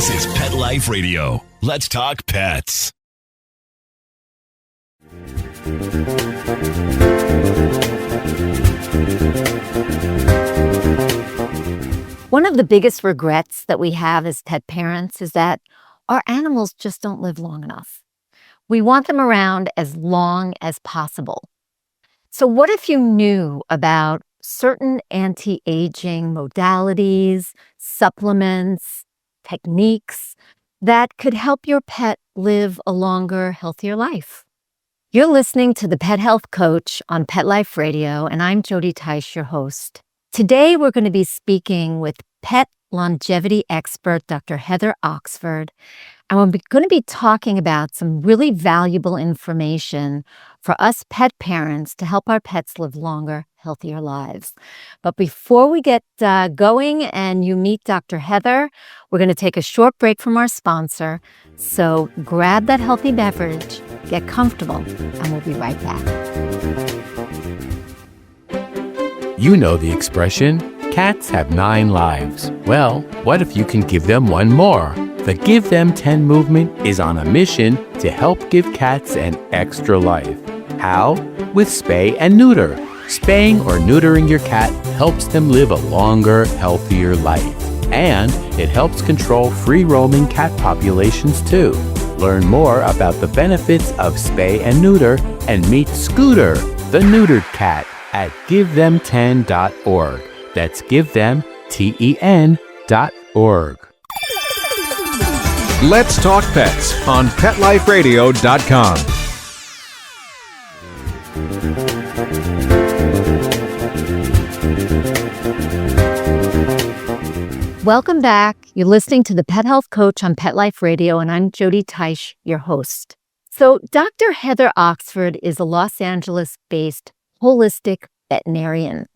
This is Pet Life Radio. Let's talk pets. One of the biggest regrets that we have as pet parents is that our animals just don't live long enough. We want them around as long as possible. So what if you knew about certain anti-aging modalities, supplements, techniques that could help your pet live a longer, healthier life? You're listening to the Pet Health Coach on Pet Life Radio, and I'm Jody Teich, your host. Today, we're going to be speaking with pet longevity expert, Dr. Heather Oxford, and we're going to be talking about some really valuable information for us pet parents to help our pets live longer, healthier lives. But before we get going and you meet Dr. Heather, we're going to take a short break from our sponsor. So grab that healthy beverage, get comfortable, and we'll be right back. You know the expression, cats have 9 lives. Well, what if you can give them one more? The Give Them 10 movement is on a mission to help give cats an extra life. How? With spay and neuter. Spaying or neutering your cat helps them live a longer, healthier life. And it helps control free-roaming cat populations too. Learn more about the benefits of spay and neuter and meet Scooter, the neutered cat, at GiveThem10.org. That's GiveThem10.org. Let's Talk Pets on PetLifeRadio.com. Welcome back. You're listening to the Pet Health Coach on Pet Life Radio, and I'm Jody Teich, your host. So Dr. Heather Oxford is a Los Angeles-based holistic veterinarian,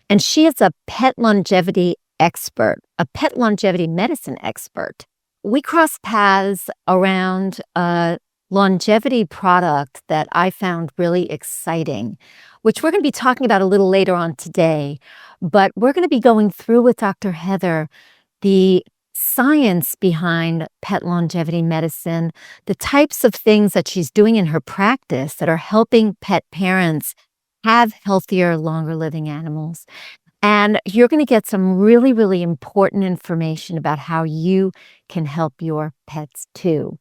and she is a pet longevity expert, a pet longevity medicine expert. We cross paths around a longevity product that I found really exciting, which we're going to be talking about a little later on today. But we're going to be going through with Dr. Heather the science behind pet longevity medicine, the types of things that she's doing in her practice that are helping pet parents have healthier, longer living animals. And you're going to get some really, really important information about how you can help your pets too.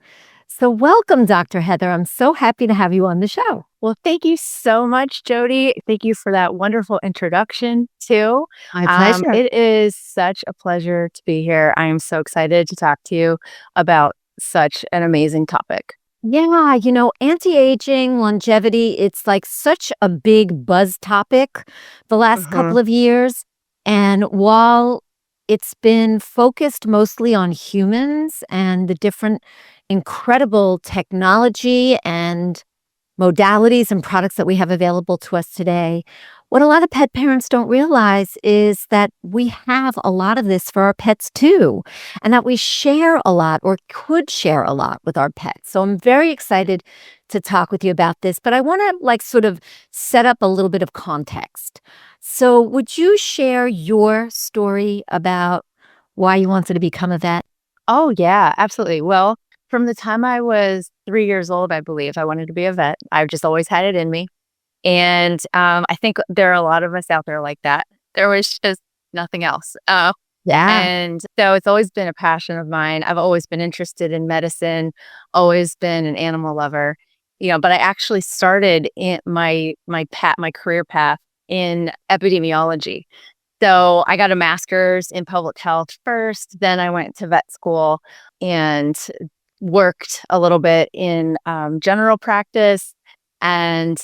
So welcome, Dr. Heather. I'm so happy to have you on the show. Well, thank you so much, Jody. Thank you for that wonderful introduction too. My pleasure. It is such a pleasure to be here. I am so excited to talk to you about such an amazing topic. Yeah, anti-aging, longevity, it's like such a big buzz topic the last couple of years. And while it's been focused mostly on humans and the different incredible technology and modalities and products that we have available to us today, what a lot of pet parents don't realize is that we have a lot of this for our pets too, and that we share a lot or could share a lot with our pets. So I'm very excited to talk with you about this, but I want to sort of set up a little bit of context. So would you share your story about why you wanted to become a vet? Oh, yeah, absolutely. Well, from the time I was 3 years old, I believe I wanted to be a vet. I've just always had it in me. And I think there are a lot of us out there like that. There was just nothing else. Yeah. And so it's always been a passion of mine. I've always been interested in medicine, always been an animal lover. But I actually started in my career path in epidemiology. So I got a master's in public health first, then I went to vet school and worked a little bit in general practice. And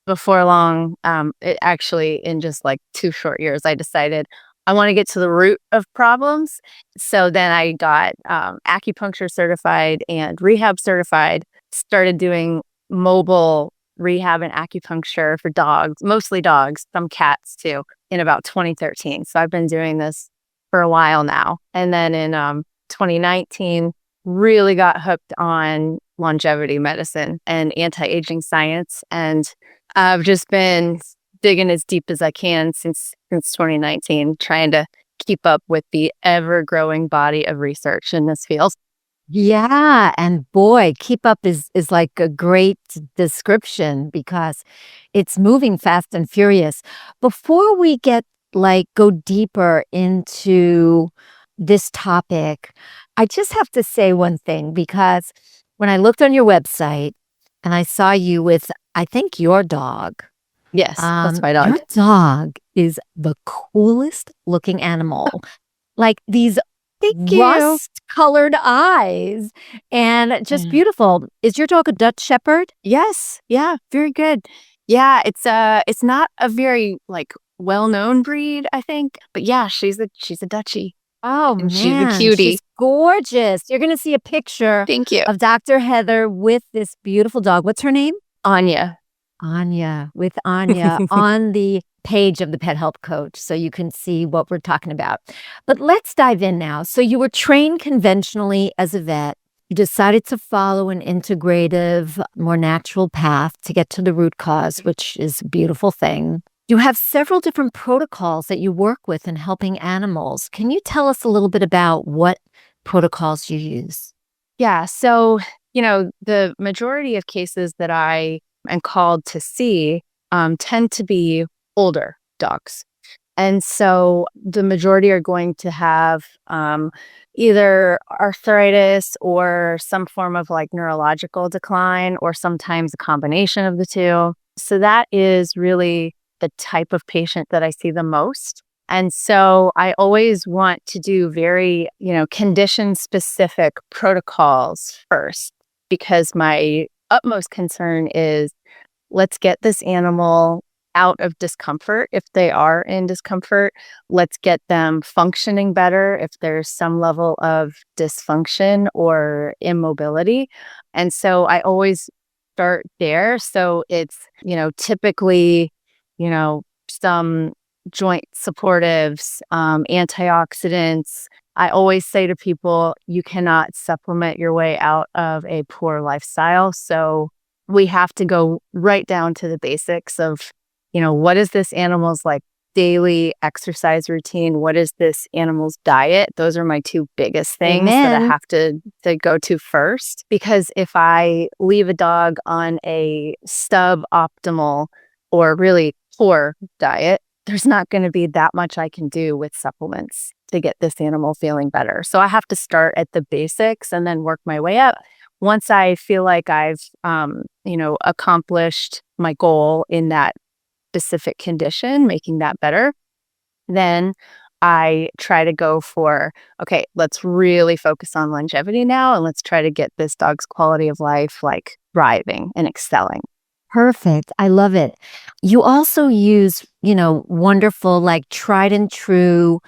before long, in just 2 short years, I decided I want to get to the root of problems. So then I got acupuncture certified and rehab certified, started doing mobile rehab and acupuncture for dogs, mostly dogs, some cats too, in about 2013. So I've been doing this for a while now. And then in 2019, really got hooked on longevity medicine and anti-aging science. And I've just been digging as deep as I can since 2019, trying to keep up with the ever-growing body of research in this field. Yeah, and boy, keep up is like a great description because it's moving fast and furious. Before we go deeper into this topic, I just have to say one thing because when I looked on your website and I saw you with, I think, your dog. Yes, that's my Your dog. dog is the coolest looking animal. Like these Thank you. rust-colored eyes and just Yeah. beautiful. Is your dog a Dutch Shepherd? Yes. Yeah. Very good. Yeah. It's not a very like well-known breed, I think, but yeah, she's a Dutchie Oh, and she's a man, she's cutie. gorgeous. You're gonna see a picture Thank you. of Dr. Heather with this beautiful dog. What's her name? Anya. Anya, with Anya on the page of the Pet Health Coach so you can see what we're talking about. But let's dive in now. So you were trained conventionally as a vet. You decided to follow an integrative, more natural path to get to the root cause, which is a beautiful thing. You have several different protocols that you work with in helping animals. Can you tell us a little bit about what protocols you use? Yeah. So, the majority of cases that I am called to see tend to be older dogs. And so the majority are going to have either arthritis or some form of like neurological decline, or sometimes a combination of the two. So that is really the type of patient that I see the most. And so I always want to do very, condition specific protocols first, because my utmost concern is let's get this animal out of discomfort if they are in discomfort. Let's get them functioning better if there's some level of dysfunction or immobility. And so I always start there. So it's, typically, some joint supportives, antioxidants. I always say to people, you cannot supplement your way out of a poor lifestyle. So we have to go right down to the basics of, what is this animal's like daily exercise routine? What is this animal's diet? Those are my two biggest things that I Amen. have to go to first. Because if I leave a dog on a suboptimal or really poor diet, there's not going to be that much I can do with supplements to get this animal feeling better. So I have to start at the basics and then work my way up. Once I feel like I've, accomplished my goal in that specific condition, making that better, then I try to go for, okay, let's really focus on longevity now, and let's try to get this dog's quality of life like thriving and excelling. Perfect. I love it. You also use, wonderful, like tried and true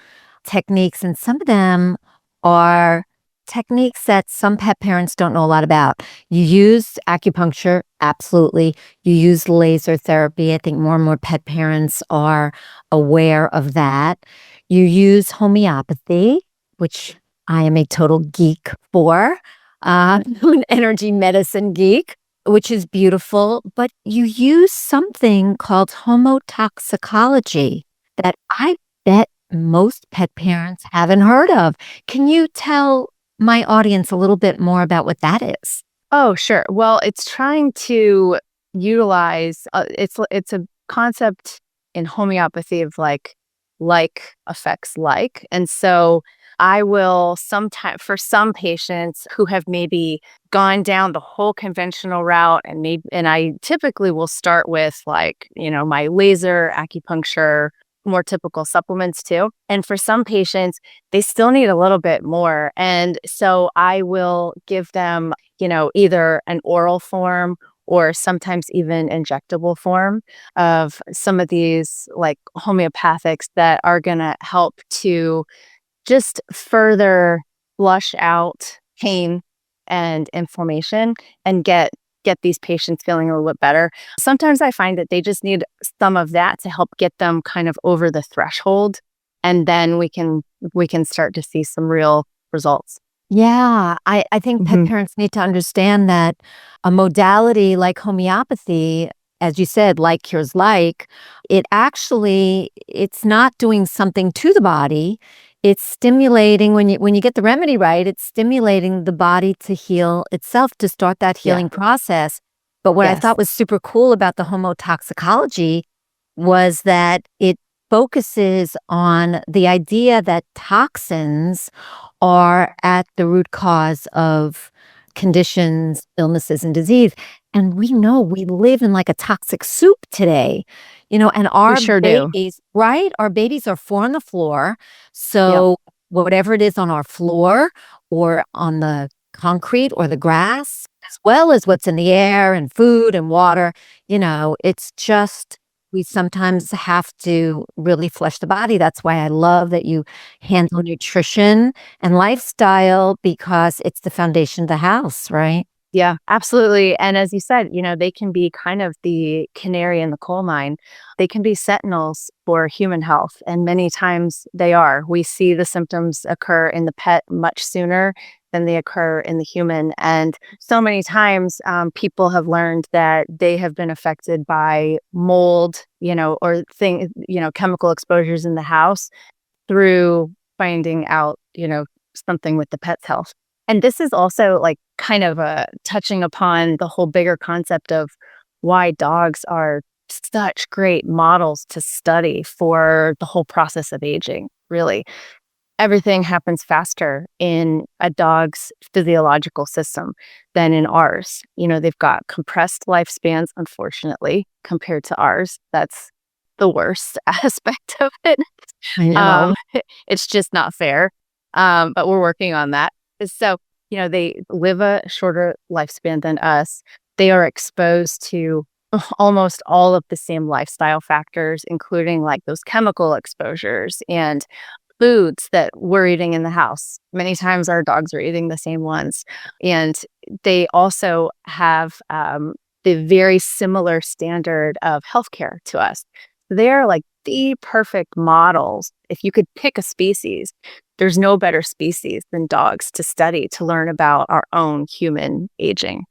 techniques, and some of them are techniques that some pet parents don't know a lot about. You use acupuncture, absolutely. You use laser therapy. I think more and more pet parents are aware of that. You use homeopathy, which I am a total geek for, an energy medicine geek, which is beautiful, but you use something called homotoxicology that I bet most pet parents haven't heard of. Can you tell my audience a little bit more about what that is? Oh, sure. Well, it's trying to utilize, it's a concept in homeopathy of like affects like. And so I will sometimes, for some patients who have maybe gone down the whole conventional route, and I typically will start with my laser acupuncture, more typical supplements too. And for some patients, they still need a little bit more. And so I will give them, either an oral form or sometimes even injectable form of some of these like homeopathics that are going to help to just further flush out pain and inflammation and get these patients feeling a little bit better. Sometimes I find that they just need some of that to help get them kind of over the threshold, and then we can start to see some real results. Yeah, I think pet Mhm. parents need to understand that a modality like homeopathy, as you said, like cures like, it's not doing something to the body. it's stimulating when you get the remedy right, it's stimulating the body to heal itself, to start that healing process. But what I Yes. thought was super cool about the homotoxicology was that it focuses on the idea that toxins are at the root cause of conditions, illnesses, and disease. And we know we live in like a toxic soup today, and We our sure do. babies, right? Our babies are 4 on the floor. Yep. So whatever it is on our floor or on the concrete or the grass, as well as what's in the air and food and water, it's just we sometimes have to really flesh the body. That's why I love that you handle nutrition and lifestyle because it's the foundation of the house, right? Yeah, absolutely. And as you said, they can be kind of the canary in the coal mine. They can be sentinels for human health. And many times they are. We see the symptoms occur in the pet much sooner than they occur in the human. And so many times people have learned that they have been affected by mold, or chemical exposures in the house through finding out, something with the pet's health. And this is also like kind of touching upon the whole bigger concept of why dogs are such great models to study for the whole process of aging. Really, everything happens faster in a dog's physiological system than in ours. They've got compressed lifespans, unfortunately, compared to ours. That's the worst aspect of it. I know. It's just not fair. But we're working on that. So, they live a shorter lifespan than us. They are exposed to almost all of the same lifestyle factors, including like those chemical exposures and foods that we're eating in the house. Many times our dogs are eating the same ones. And they also have the very similar standard of healthcare to us. They're like the perfect models. If you could pick a species, there's no better species than dogs to study to learn about our own human aging.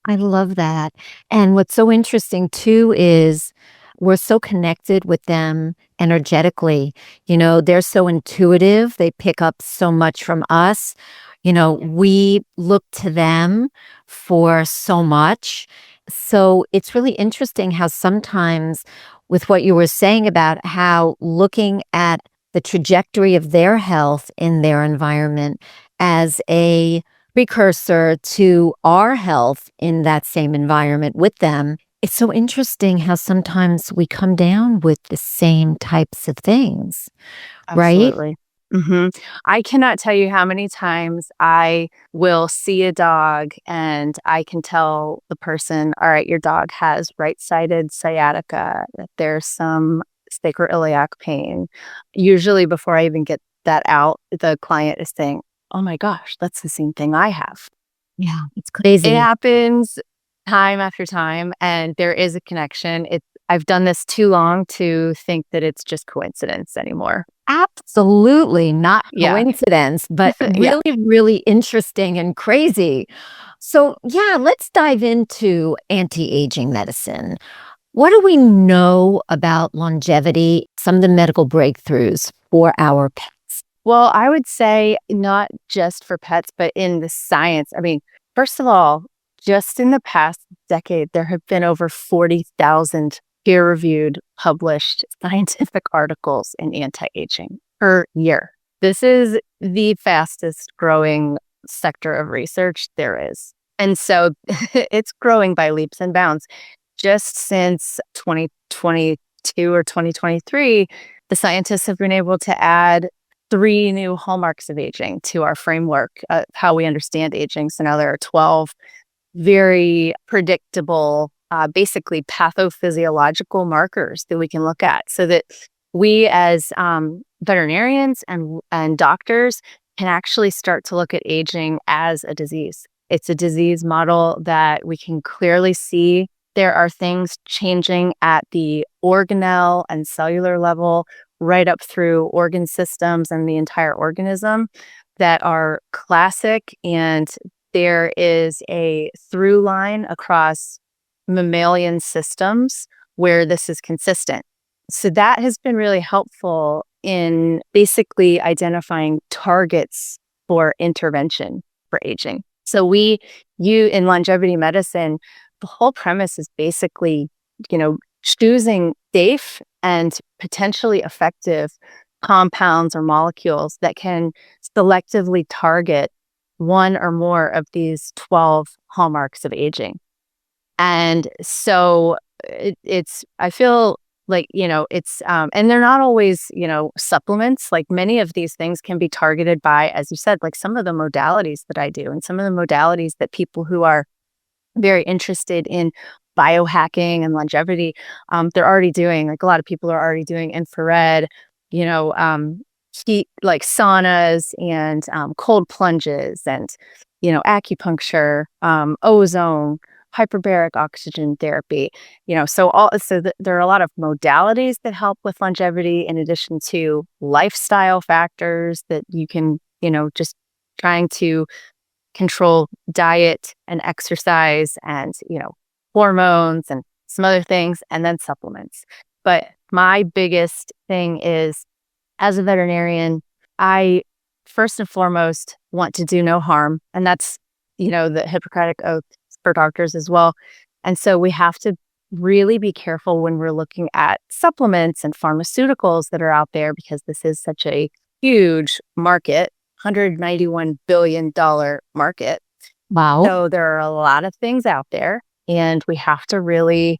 I love that. And what's so interesting too is we're so connected with them energetically. They're so intuitive. They pick up so much from us. We look to them for so much. So it's really interesting how sometimes, with what you were saying about how looking at the trajectory of their health in their environment as a precursor to our health in that same environment with them. It's so interesting how sometimes we come down with the same types of things, right? Absolutely. I cannot tell you how many times I will see a dog and I can tell the person, all right, your dog has right-sided sciatica, that there's some sacroiliac pain. Usually before I even get that out, the client is saying, oh my gosh, that's the same thing I have. Yeah, it's It crazy. happens time after time, and there is a connection. I've done this too long to think that it's just coincidence anymore. Absolutely not Yeah. coincidence, but Yeah. really, really interesting and crazy. So, yeah, let's dive into anti-aging medicine. What do we know about longevity, some of the medical breakthroughs for our pets? Well, I would say not just for pets, but in the science. I mean, first of all, just in the past decade, there have been over 40,000 peer-reviewed published scientific articles in anti-aging per year. This is the fastest growing sector of research there is. And so it's growing by leaps and bounds. Just since 2022 or 2023, the scientists have been able to add 3 new hallmarks of aging to our framework of how we understand aging. So now there are 12 very predictable, basically pathophysiological markers that we can look at so that we as veterinarians and doctors can actually start to look at aging as a disease. It's a disease model that we can clearly see. There are things changing at the organelle and cellular level, right up through organ systems and the entire organism that are classic. And there is a through line across mammalian systems where this is consistent. So that has been really helpful in basically identifying targets for intervention for aging. So in longevity medicine, the whole premise is basically, choosing safe and potentially effective compounds or molecules that can selectively target one or more of these 12 hallmarks of aging. And so I feel like, and they're not always, supplements. Like many of these things can be targeted by, as you said, like some of the modalities that I do and some of the modalities that people who are very interested in biohacking and longevity, they're already doing. Like a lot of people are already doing infrared, heat, like saunas and cold plunges and, acupuncture, ozone, hyperbaric oxygen therapy, there are a lot of modalities that help with longevity in addition to lifestyle factors that you can, just trying to control diet and exercise and, hormones and some other things, and then supplements. But my biggest thing is, as a veterinarian, I first and foremost want to do no harm. And that's, the Hippocratic Oath for doctors as well. And so we have to really be careful when we're looking at supplements and pharmaceuticals that are out there, because this is such a huge market, $191 billion market. Wow. So there are a lot of things out there, and we have to really,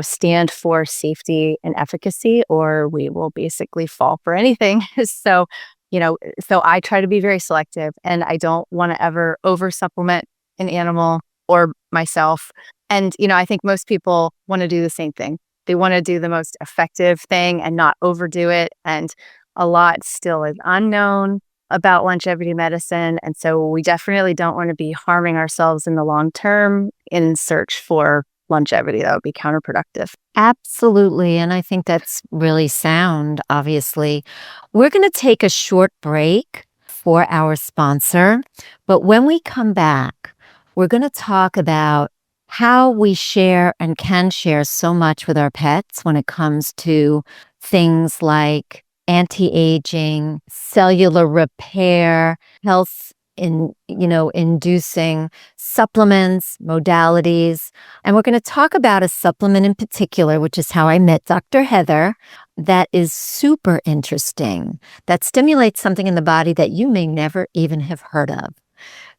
stand for safety and efficacy, or we will basically fall for anything. So I try to be very selective, and I don't want to ever over supplement an animal or myself. And, I think most people want to do the same thing. They want to do the most effective thing and not overdo it. And a lot still is unknown about longevity medicine. And so we definitely don't want to be harming ourselves in the long term in search for longevity. That would be counterproductive. Absolutely. And I think that's really sound, obviously. We're going to take a short break for our sponsor. But when we come back, we're going to talk about how we share and can share so much with our pets when it comes to things like anti-aging, cellular repair, health inducing supplements, modalities. And we're going to talk about a supplement in particular, which is how I met Dr. Heather, that is super interesting, that stimulates something in the body that you may never even have heard of.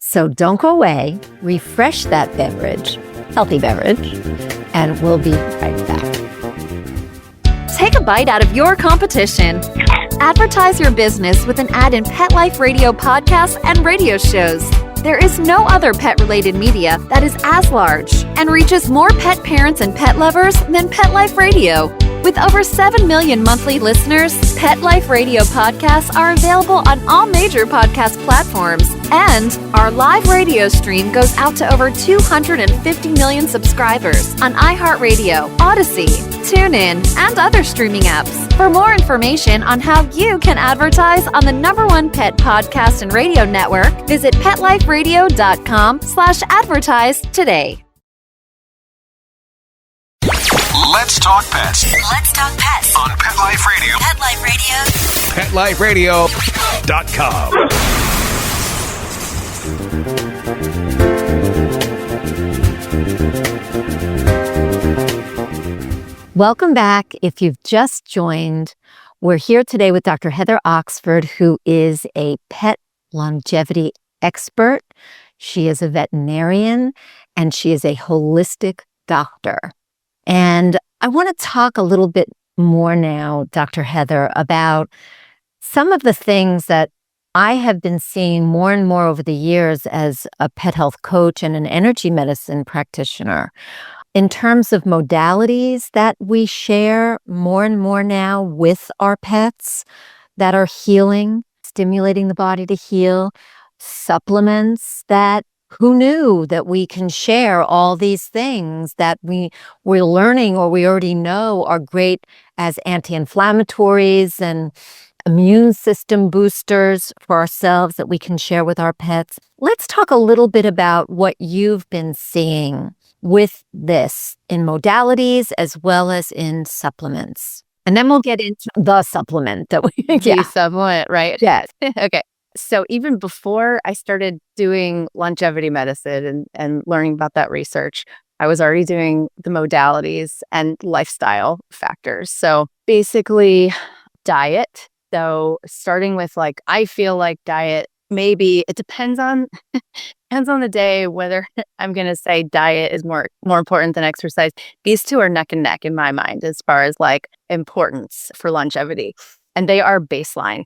So don't go away, refresh that beverage, healthy beverage, and we'll be right back. Take a bite out of your competition. Advertise your business with an ad in Pet Life Radio podcasts and radio shows. There is no other pet-related media that is as large and reaches more pet parents and pet lovers than Pet Life Radio. With over 7 million monthly listeners, Pet Life Radio podcasts are available on all major podcast platforms. And our live radio stream goes out to over 250 million subscribers on iHeartRadio, Odyssey, TuneIn, and other streaming apps. For more information on how you can advertise on the #1 pet podcast and radio network, visit PetLifeRadio.com/advertise today. Let's talk pets Let's talk pets on Pet Life Radio. Pet Life Radio. PetLifeRadio.com. Welcome back. If you've just joined, we're here today with Dr. Heather Oxford, who is a pet longevity expert. She is a veterinarian, and she is a holistic doctor. And I want to talk a little bit more now, Dr. Heather, about some of the things that I have been seeing more and more over the years as a pet health coach and an energy medicine practitioner. In terms of modalities that we share more and more now with our pets that are healing, stimulating the body to heal, supplements that who knew that we can share all these things that we're learning or we already know are great as anti-inflammatories and immune system boosters for ourselves that we can share with our pets. Let's talk a little bit about what you've been seeing with this in modalities as well as in supplements. And then we'll get into the supplement that we The supplement, right? Yes. Okay. So even before I started doing longevity medicine and learning about that research, I was already doing the modalities and lifestyle factors. So basically diet. So starting with like, I feel like diet, maybe it depends on the day whether I'm going to say diet is more important than exercise. These two are neck and neck in my mind as far as like importance for longevity, and they are baseline.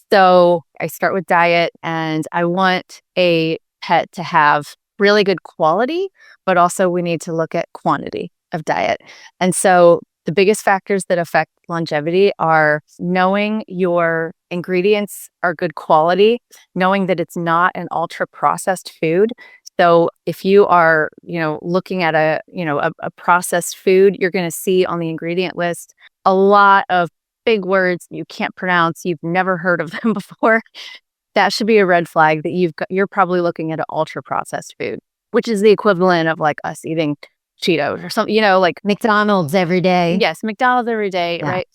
So I start with diet, and I want a pet to have really good quality, but also we need to look at quantity of diet. And so the biggest factors that affect longevity are knowing your ingredients are good quality, knowing that it's not an ultra processed food. So if you are, looking at a processed food, you're going to see on the ingredient list a lot of big words you can't pronounce, you've never heard of them before. That should be a red flag that you're probably looking at an ultra processed food, which is the equivalent of like us eating Cheetos or something, like McDonald's every day. Yes, McDonald's every day, right?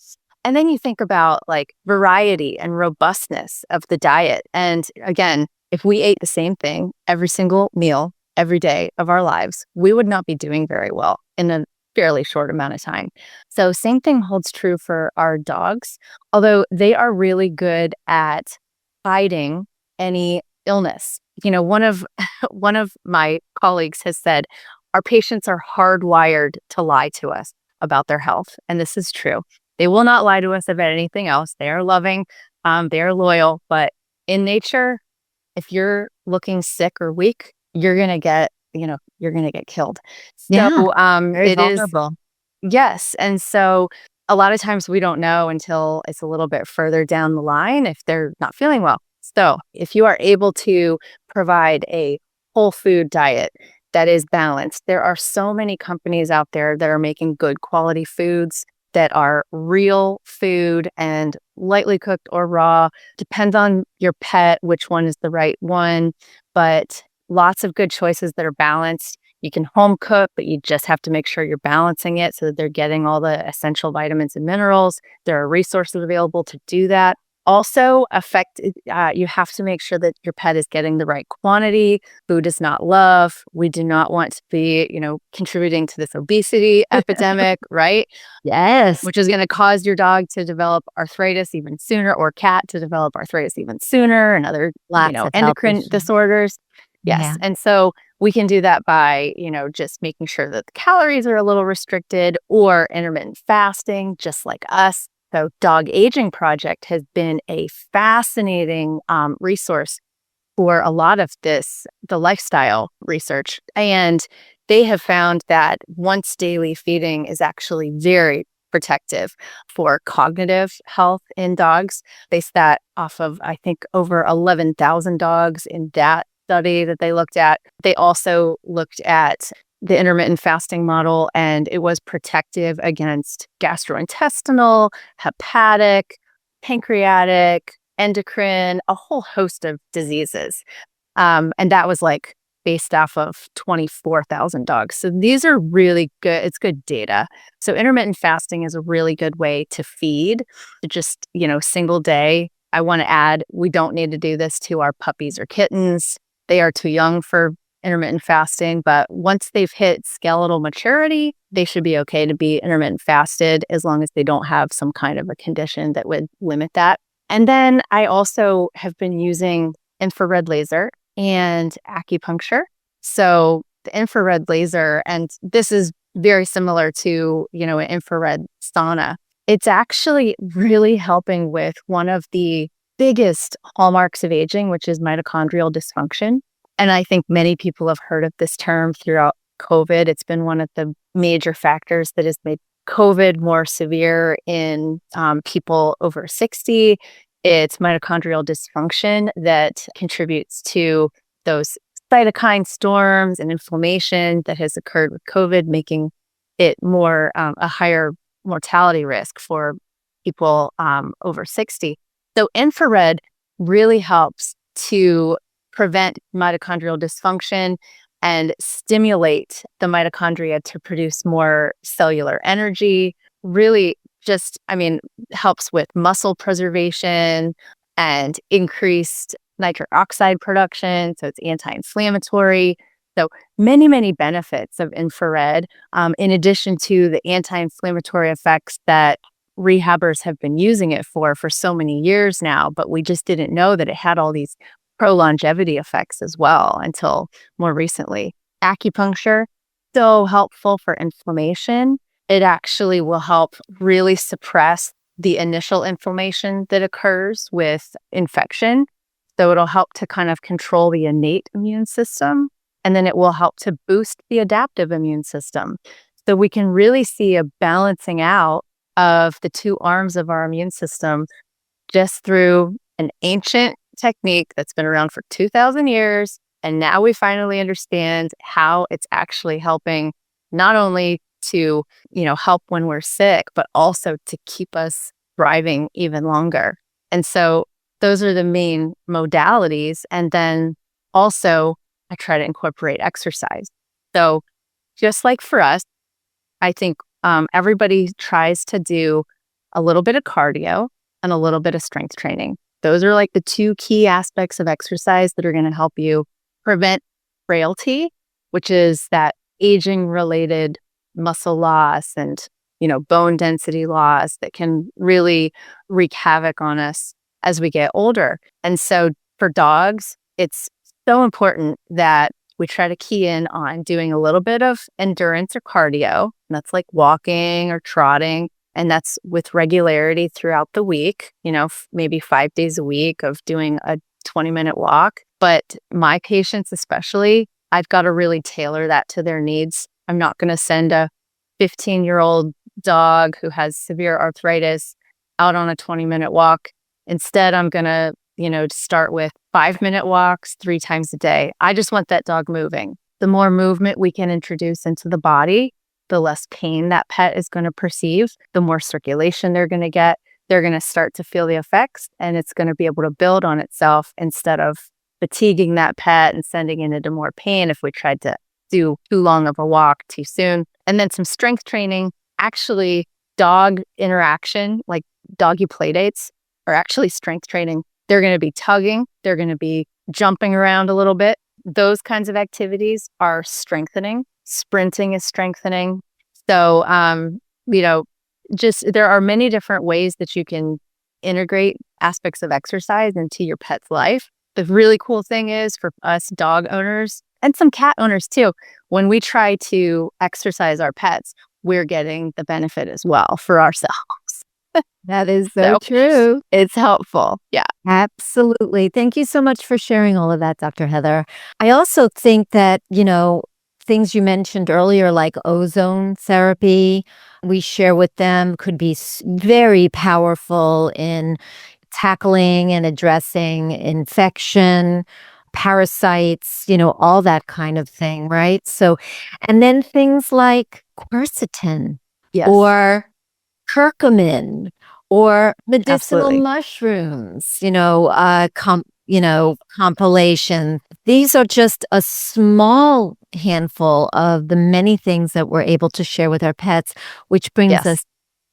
And then you think about like variety and robustness of the diet. And again, if we ate the same thing every single meal, every day of our lives, we would not be doing very well in a fairly short amount of time. So same thing holds true for our dogs, although they are really good at hiding any illness. One of my colleagues has said, our patients are hardwired to lie to us about their health. And this is true. They will not lie to us about anything else. They are loving, they are loyal, but in nature, if you're looking sick or weak, you're going to get killed. So, very vulnerable. Yes. And so a lot of times we don't know until it's a little bit further down the line if they're not feeling well. So if you are able to provide a whole food diet that is balanced, there are so many companies out there that are making good quality foods that are real food and lightly cooked or raw. Depends on your pet, which one is the right one, but lots of good choices that are balanced. You can home cook, but you just have to make sure you're balancing it so that they're getting all the essential vitamins and minerals. There are resources available to do that. Also, you have to make sure that your pet is getting the right quantity. Food is not love. We do not want to be, contributing to this obesity epidemic, right? Yes. Which is going to cause your dog to develop arthritis even sooner, or cat to develop arthritis even sooner, and other, endocrine disorders. Yes. Yeah. And so we can do that by, just making sure that the calories are a little restricted, or intermittent fasting, just like us. So Dog Aging Project has been a fascinating resource for a lot of the lifestyle research. And they have found that once daily feeding is actually very protective for cognitive health in dogs. Based that off of, I think, over 11,000 dogs in that study that they looked at. They also looked at the intermittent fasting model, and it was protective against gastrointestinal, hepatic, pancreatic, endocrine, a whole host of diseases. And that was like based off of 24,000 dogs. So these are really good. It's good data. So intermittent fasting is a really good way to feed, just, single day. I want to add, we don't need to do this to our puppies or kittens. They are too young for intermittent fasting, but once they've hit skeletal maturity, they should be okay to be intermittent fasted as long as they don't have some kind of a condition that would limit that. And then I also have been using infrared laser and acupuncture. So the infrared laser, and this is very similar to, an infrared sauna. It's actually really helping with one of the biggest hallmarks of aging, which is mitochondrial dysfunction. And I think many people have heard of this term throughout COVID. It's been one of the major factors that has made COVID more severe in people over 60. It's mitochondrial dysfunction that contributes to those cytokine storms and inflammation that has occurred with COVID, making it more a higher mortality risk for people over 60. So infrared really helps to prevent mitochondrial dysfunction and stimulate the mitochondria to produce more cellular energy, really helps with muscle preservation and increased nitric oxide production. So it's anti-inflammatory. So many, many benefits of infrared, in addition to the anti-inflammatory effects that rehabbers have been using it for so many years now, but we just didn't know that it had all these pro-longevity effects as well until more recently. Acupuncture, so helpful for inflammation. It actually will help really suppress the initial inflammation that occurs with infection. So it'll help to kind of control the innate immune system, and then it will help to boost the adaptive immune system. So we can really see a balancing out of the two arms of our immune system just through an ancient technique that's been around for 2,000 years. And now we finally understand how it's actually helping not only to, help when we're sick, but also to keep us thriving even longer. And so those are the main modalities. And then also I try to incorporate exercise. So just like for us, I think everybody tries to do a little bit of cardio and a little bit of strength training. Those are like the two key aspects of exercise that are going to help you prevent frailty, which is that aging related muscle loss and, bone density loss that can really wreak havoc on us as we get older. And so for dogs, it's so important that we try to key in on doing a little bit of endurance or cardio. And that's like walking or trotting. And that's with regularity throughout the week, maybe 5 days a week of doing a 20-minute walk. But my patients especially, I've got to really tailor that to their needs. I'm not going to send a 15-year-old dog who has severe arthritis out on a 20-minute walk. Instead, I'm going to, start with 5-minute walks 3 times a day. I just want that dog moving. The more movement we can introduce into the body, the less pain that pet is going to perceive, the more circulation they're going to get. They're going to start to feel the effects, and it's going to be able to build on itself instead of fatiguing that pet and sending it into more pain if we tried to do too long of a walk too soon. And then some strength training. Actually, dog interaction, like doggy play dates, are actually strength training. They're going to be tugging. They're going to be jumping around a little bit. Those kinds of activities are strengthening. Sprinting is strengthening. So, there are many different ways that you can integrate aspects of exercise into your pet's life. The really cool thing is for us dog owners and some cat owners too, when we try to exercise our pets, we're getting the benefit as well for ourselves. That is so true. It's helpful. Yeah. Absolutely. Thank you so much for sharing all of that, Dr. Heather. I also think that, things you mentioned earlier, like ozone therapy, we share with them could be very powerful in tackling and addressing infection, parasites, all that kind of thing, right? So, and then things like quercetin or curcumin or medicinal mushrooms, compilation. These are just a small handful of the many things that we're able to share with our pets, which brings us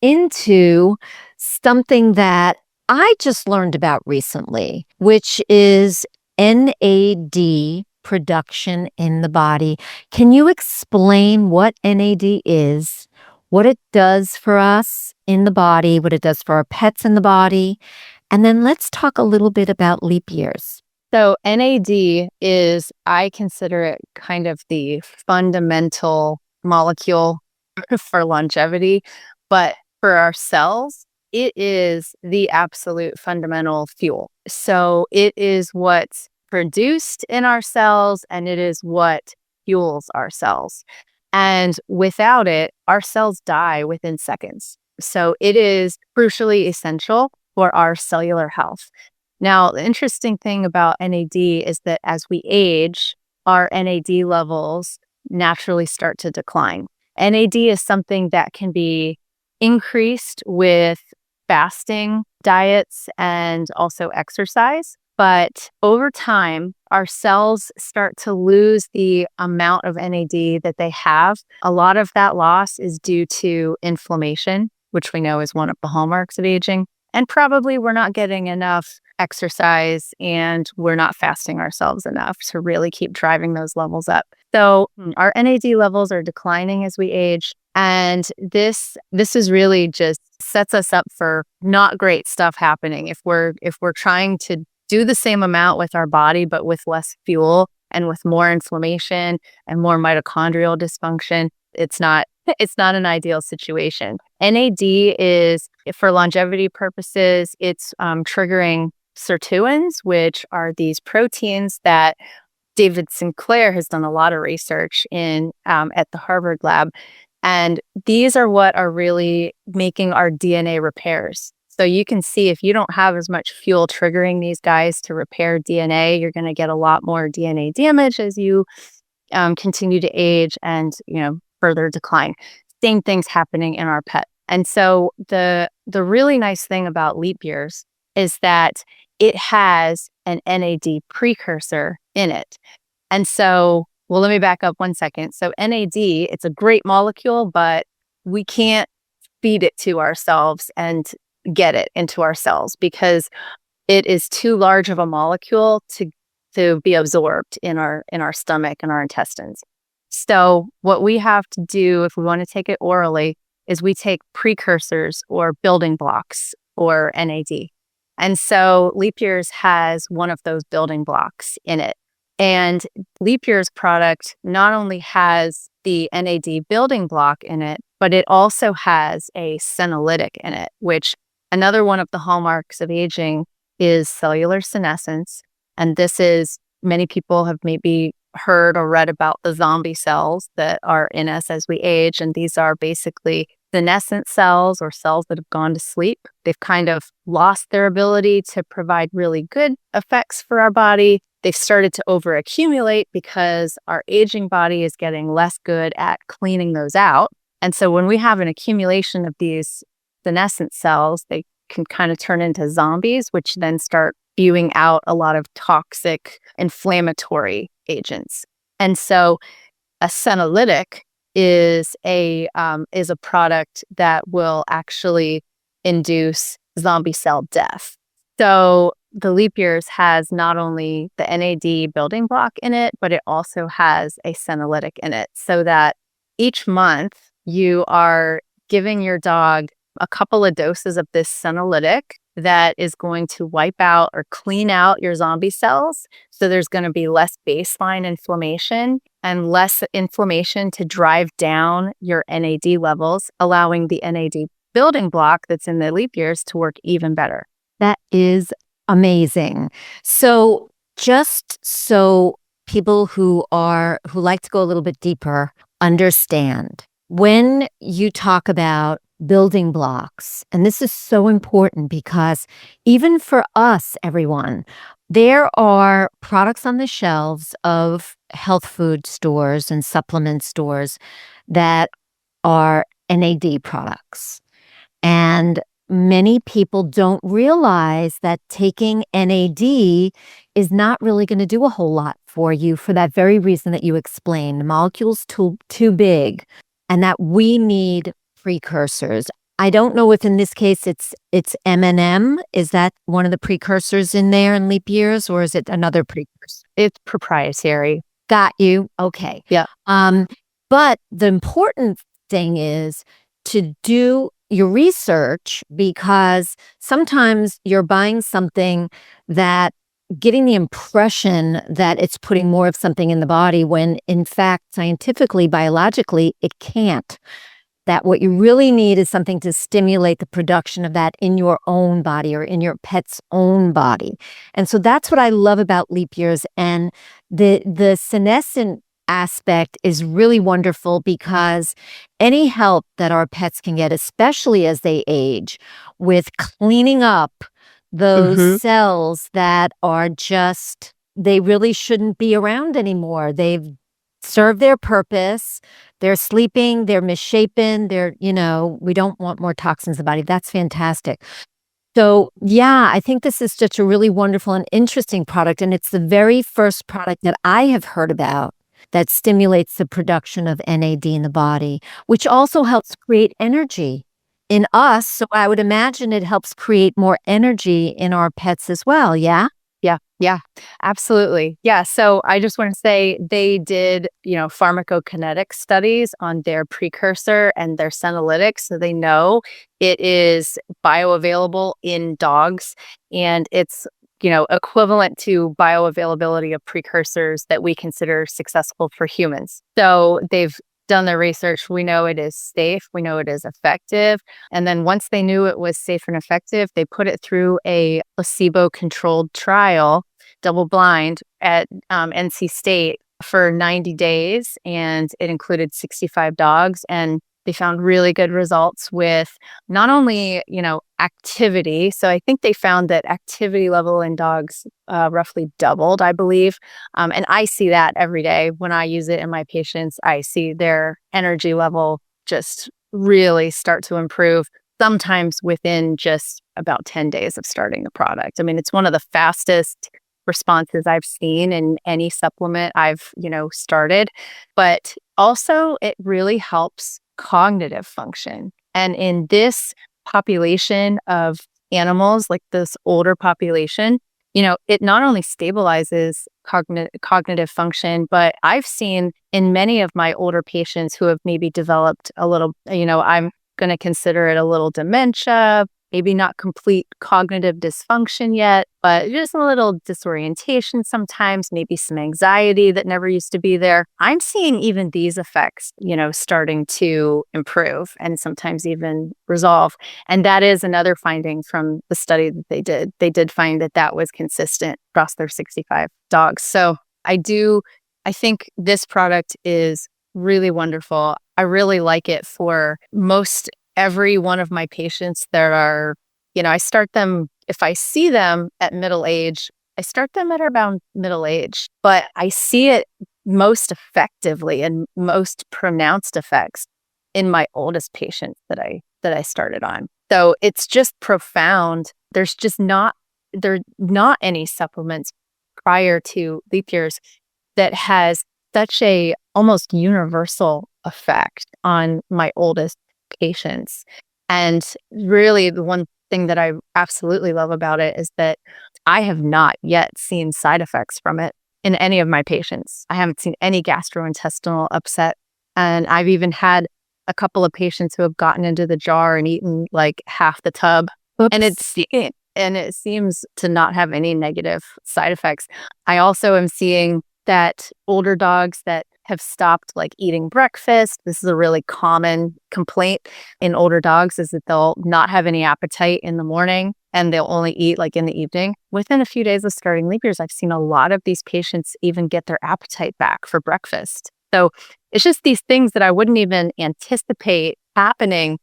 into something that I just learned about recently, which is NAD production in the body. Can you explain what NAD is, what it does for us in the body, what it does for our pets in the body? And then let's talk a little bit about leap years. So NAD is, I consider it kind of the fundamental molecule for longevity, but for our cells, it is the absolute fundamental fuel. So it is what's produced in our cells, and it is what fuels our cells. And without it, our cells die within seconds. So it is crucially essential for our cellular health. Now, the interesting thing about NAD is that as we age, our NAD levels naturally start to decline. NAD is something that can be increased with fasting diets and also exercise. But over time, our cells start to lose the amount of NAD that they have. A lot of that loss is due to inflammation. which we know is one of the hallmarks of aging. And probably we're not getting enough exercise and we're not fasting ourselves enough to really keep driving those levels up. So our NAD levels are declining as we age. And this is really just sets us up for not great stuff happening. If we're trying to do the same amount with our body, but with less fuel and with more inflammation and more mitochondrial dysfunction, it's not an ideal situation. NAD is, for longevity purposes, it's triggering sirtuins, which are these proteins that David Sinclair has done a lot of research in at the Harvard lab. And these are what are really making our DNA repairs. So you can see if you don't have as much fuel triggering these guys to repair DNA, you're going to get a lot more DNA damage as you continue to age and further decline. Same things happening in our pet. And so the really nice thing about leap years is that it has an NAD precursor in it. And so, well, let me back up one second. So NAD, it's a great molecule, but we can't feed it to ourselves and get it into our cells because it is too large of a molecule to be absorbed in our stomach and our intestines. So what we have to do if we want to take it orally is we take precursors or building blocks or NAD. And so Leap Years has one of those building blocks in it. And Leap Year's product not only has the NAD building block in it, but it also has a senolytic in it, which another one of the hallmarks of aging is cellular senescence. And this is, many people have maybe heard or read about the zombie cells that are in us as we age. And these are basically senescent cells or cells that have gone to sleep. They've kind of lost their ability to provide really good effects for our body. They've started to overaccumulate because our aging body is getting less good at cleaning those out. And so when we have an accumulation of these senescent cells, they can kind of turn into zombies, which then start spewing out a lot of toxic inflammatory agents. And so a senolytic is a product that will actually induce zombie cell death. So the Leap Years has not only the NAD building block in it, but it also has a senolytic in it, so that each month you are giving your dog a couple of doses of this senolytic that is going to wipe out or clean out your zombie cells. So there's going to be less baseline inflammation and less inflammation to drive down your NAD levels, allowing the NAD building block that's in the Leap Years to work even better. That is amazing. So just so people who like to go a little bit deeper understand, when you talk about building blocks, and this is so important because even for us, everyone, there are products on the shelves of health food stores and supplement stores that are NAD products. And many people don't realize that taking NAD is not really going to do a whole lot for you for that very reason that you explained. The molecule's too big, and that we need precursors. I don't know if in this case it's M&M. Is that one of the precursors in there in Leap Years, or is it another precursor? It's proprietary. Got you. Okay. Yeah. But the important thing is to do your research, because sometimes you're buying something that getting the impression that it's putting more of something in the body when in fact, scientifically, biologically, it can't. That what you really need is something to stimulate the production of that in your own body or in your pet's own body. And so that's what I love about Leap Years. And the senescent aspect is really wonderful because any help that our pets can get, especially as they age, with cleaning up those cells that are just, they really shouldn't be around anymore. They've served their purpose. They're sleeping, they're misshapen, we don't want more toxins in the body. That's fantastic. So yeah, I think this is just a really wonderful and interesting product. And it's the very first product that I have heard about that stimulates the production of NAD in the body, which also helps create energy in us. So I would imagine it helps create more energy in our pets as well. Yeah. Yeah, absolutely. Yeah. So I just want to say they did, pharmacokinetic studies on their precursor and their senolytics. So they know it is bioavailable in dogs, and it's, equivalent to bioavailability of precursors that we consider successful for humans. So they've done their research. We know it is safe. We know it is effective. And then once they knew it was safe and effective, they put it through a placebo-controlled trial, double blind, at NC State for 90 days. And it included 65 dogs. And they found really good results with not only, activity. So I think they found that activity level in dogs roughly doubled, I believe. And I see that every day when I use it in my patients. I see their energy level just really start to improve, sometimes within just about 10 days of starting the product. I mean, it's one of the fastest responses I've seen in any supplement I've, started. But also it really helps cognitive function. And in this population of animals, like this older population, it not only stabilizes cognitive function, but I've seen in many of my older patients who have maybe developed a little, I'm going to consider it a little dementia, maybe not complete cognitive dysfunction yet, but just a little disorientation sometimes, maybe some anxiety that never used to be there. I'm seeing even these effects, starting to improve and sometimes even resolve. And that is another finding from the study that they did. They did find that that was consistent across their 65 dogs. So I think this product is really wonderful. I really like it for most every one of my patients that are, I start them, if I see them at middle age, I start them at around middle age, but I see it most effectively and most pronounced effects in my oldest patients that I started on. So it's just profound. There are not any supplements prior to leap years that has such a almost universal effect on my oldest patients. And really the one thing that I absolutely love about it is that I have not yet seen side effects from it in any of my patients. I haven't seen any gastrointestinal upset. And I've even had a couple of patients who have gotten into the jar and eaten like half the tub. Oops. And it seems to not have any negative side effects. I also am seeing that older dogs that have stopped like eating breakfast. This is a really common complaint in older dogs, is that they'll not have any appetite in the morning and they'll only eat like in the evening. Within a few days of starting leap years, I've seen a lot of these patients even get their appetite back for breakfast. So it's just these things that I wouldn't even anticipate happening.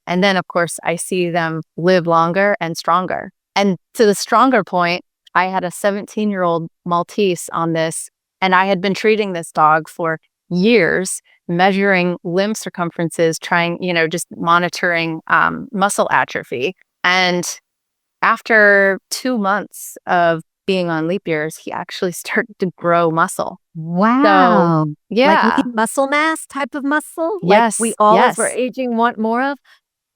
And then of course I see them live longer and stronger. And to the stronger point, I had a 17-year-old Maltese on this, and I had been treating this dog for years, measuring limb circumferences, trying, just monitoring muscle atrophy. And after 2 months of being on leap years, he actually started to grow muscle. Wow. So, yeah. Like muscle mass type of muscle? Yes. Like we all, as Yes. we're aging, want more of?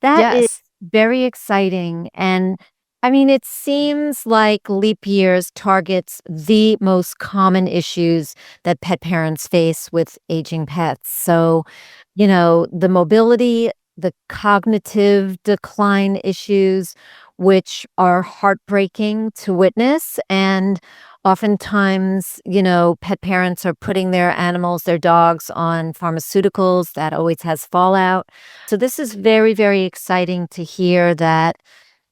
That is Yes. very exciting. And I mean, it seems like leap years targets the most common issues that pet parents face with aging pets. So, the mobility, the cognitive decline issues, which are heartbreaking to witness. And oftentimes, pet parents are putting their animals, their dogs, on pharmaceuticals. That always has fallout. So this is very, very exciting to hear that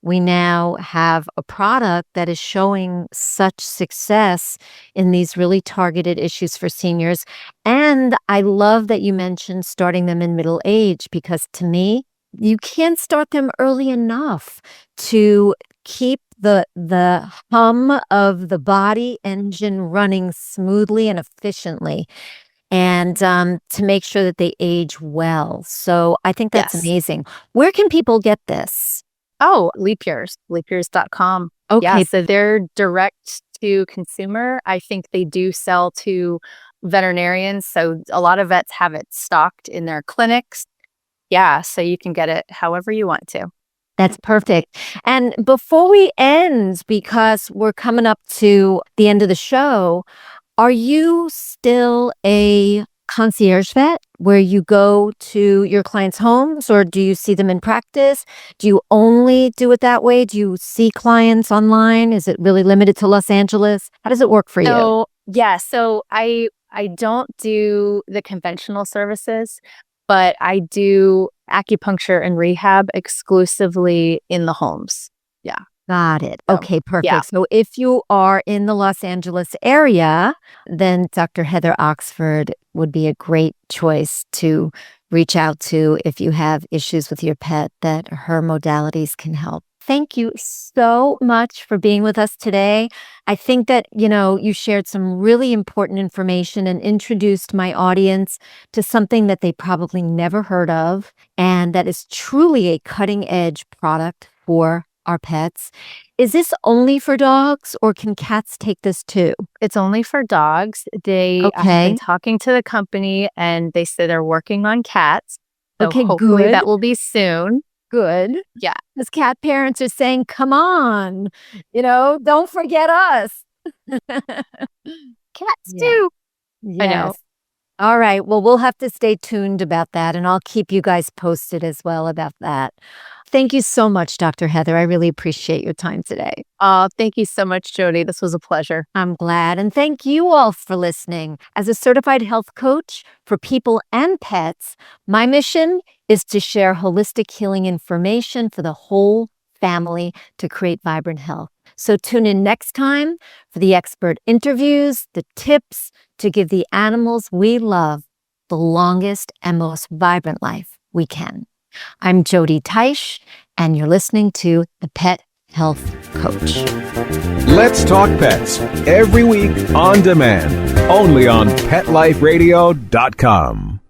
we now have a product that is showing such success in these really targeted issues for seniors. And I love that you mentioned starting them in middle age, because to me, you can't start them early enough to keep the hum of the body engine running smoothly and efficiently, and to make sure that they age well. So I think that's Yes. amazing. Where can people get this? Oh, leap years, leapyears.com. Okay. Yeah, so they're direct to consumer. I think they do sell to veterinarians. So a lot of vets have it stocked in their clinics. Yeah, so you can get it however you want to. That's perfect. And before we end, because we're coming up to the end of the show, are you still a concierge vet where you go to your clients' homes, or do you see them in practice? Do you only do it that way? Do you see clients online? Is it really limited to Los Angeles? How does it work for you? So, yeah, so I don't do the conventional services, but I do acupuncture and rehab exclusively in the homes. Yeah. Got it. So, Okay, perfect. yeah. So if you are in the Los Angeles area, then Dr. Heather Oxford would be a great choice to reach out to if you have issues with your pet, that her modalities can help. Thank you so much for being with us today. I think that, you shared some really important information and introduced my audience to something that they probably never heard of, and that is truly a cutting edge product for our pets. Is this only for dogs, or can cats take this too? It's only for dogs. I've been talking to the company, and they say they're working on cats. So Okay, hopefully good. that will be soon. Good. Yeah. Because cat parents are saying, come on, don't forget us. Cats Yeah. too. Yes. I know. All right. Well, we'll have to stay tuned about that, and I'll keep you guys posted as well about that. Thank you so much, Dr. Heather. I really appreciate your time today. Thank you so much, Jody. This was a pleasure. I'm glad. And thank you all for listening. As a certified health coach for people and pets, my mission is to share holistic healing information for the whole family to create vibrant health. So tune in next time for the expert interviews, the tips to give the animals we love the longest and most vibrant life we can. I'm Jody Teich, and you're listening to The Pet Health Coach. Let's Talk Pets, every week on demand, only on PetLifeRadio.com.